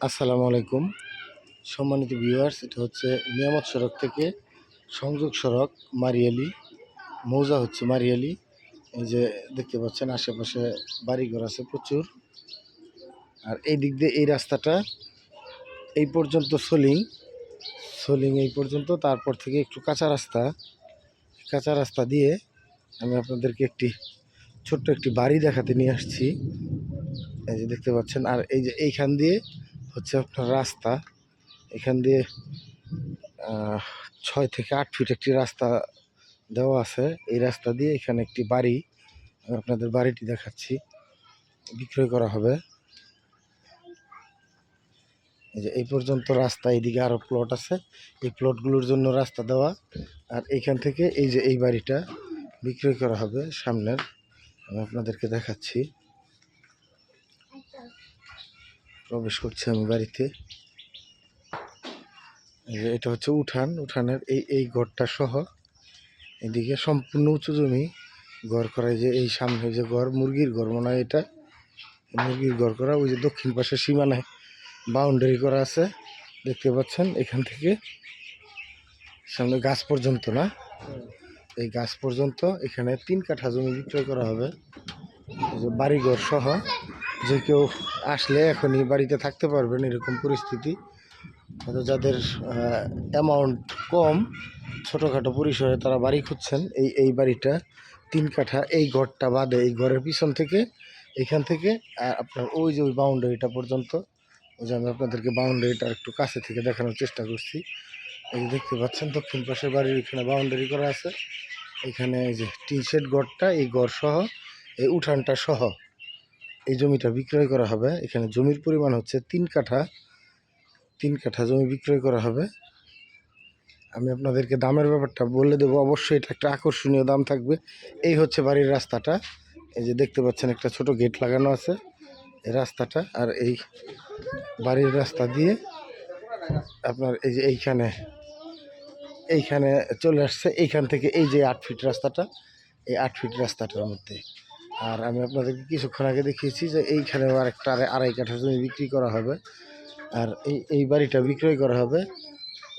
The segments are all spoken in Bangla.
আসসালামু আলাইকুম সম্মানিত ভিউয়ার্স, এটা হচ্ছে নিয়ামত সড়ক থেকে সংযোগ সড়ক মারিয়ালি মৌজা হচ্ছে মারিয়ালি। এই যে দেখতে পাচ্ছেন আশেপাশে বাড়িঘর আছে প্রচুর। আর এই দিক দিয়ে এই রাস্তাটা এই পর্যন্ত সোলিং এই পর্যন্ত, তারপর থেকে একটু কাঁচা রাস্তা দিয়ে আমি আপনাদেরকে একটি ছোট্ট একটি বাড়ি দেখাতে নিয়ে আসছি। এই যে দেখতে পাচ্ছেন। আর এই যে এইখান দিয়ে হচ্ছে আপনার রাস্তা, এখান দিয়ে 6 থেকে 8 ফিট একটি রাস্তা দেওয়া আছে। এই রাস্তা দিয়ে এখানে একটি বাড়ি, আমি আপনাদের বাড়িটি দেখাচ্ছি, বিক্রয় করা হবে। এই যে এই পর্যন্ত রাস্তা, এইদিকে আরও প্লট আছে, এই প্লটগুলোর জন্য রাস্তা দেওয়া। আর এইখান থেকে এই যে এই বাড়িটা বিক্রয় করা হবে সামনের, আমি আপনাদেরকে দেখাচ্ছি। প্রবেশ করছি আমি বাড়িতে। এটা হচ্ছে উঠানের এই ঘরটা সহ এদিকে সম্পূর্ণ উঁচু জমি, ঘর করা। যে এই সামনে যে ঘর, মুরগির ঘর মনে হয়, এটা মুরগির ঘর করা। ওই যে দক্ষিণ পাশে সীমানায় বাউন্ডারি করা আছে, দেখতে পাচ্ছেন। এখান থেকে সামনে গাছ পর্যন্ত, না এই গাছ পর্যন্ত এখানে 3 কাঠা জমি বিক্রয় করা হবে। যে বাড়িঘর সহ, যে কেউ আসলে এখনই বাড়িতে থাকতে পারবেন এরকম পরিস্থিতি। যাদের অ্যামাউন্ট কম, ছোটোখাটো পরিসরে তারা বাড়ি খুঁজছেন, এই বাড়িটা 3 কাঠা। এই ঘরটা বাদে, এই ঘরের পিছন থেকে, এখান থেকে আপনার ওই যে ওই বাউন্ডারিটা পর্যন্ত। ওই যে আমি আপনাদেরকে বাউন্ডারিটা একটু কাছে থেকে দেখানোর চেষ্টা করছি। এই দেখতে পাচ্ছেন দক্ষিণ পাশের বাড়ির এখানে বাউন্ডারি করা আছে। এখানে এই যে টিন শেড ঘরটা, এই ঘর সহ এই উঠানটা সহ এই জমিটা বিক্রয় করা হবে। এখানে জমির পরিমাণ হচ্ছে 3 কাঠা। 3 কাঠা জমি বিক্রয় করা হবে। আমি আপনাদেরকে দামের ব্যাপারটা বলে দেবো, অবশ্যই এটা একটা আকর্ষণীয় দাম থাকবে। এই হচ্ছে বাড়ির রাস্তাটা, এই যে দেখতে পাচ্ছেন একটা ছোট গেট লাগানো আছে এই রাস্তাটা। আর এই বাড়ির রাস্তা দিয়ে আপনার এই যে এইখানে চলে আসছে। এইখান থেকে এই যে 8 ফিট রাস্তাটা, এই 8 ফিট রাস্তাটার মধ্যে। আর আমি আপনাদেরকে কিছুক্ষণ আগে দেখিয়েছি যে এইখানে আরেকটা 2.5 কাঠা জমি বিক্রি করা হবে। আর এই বাড়িটা বিক্রয় করা হবে।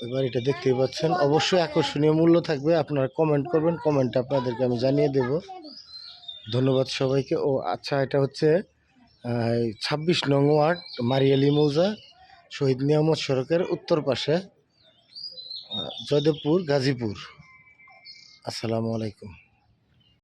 ওই বাড়িটা দেখতেই পাচ্ছেন। অবশ্যই আকর্ষণীয় মূল্য থাকবে, আপনারা কমেন্ট করবেন, কমেন্টে আপনাদেরকে আমি জানিয়ে দেব। ধন্যবাদ সবাইকে। ও আচ্ছা, এটা হচ্ছে 26 নং ওয়ার্ড, মারিয়ালি মৌজা, শহীদ নিয়ামত সড়কের উত্তর পাশে, জয়দেবপুর, গাজীপুর। আসসালামু আলাইকুম।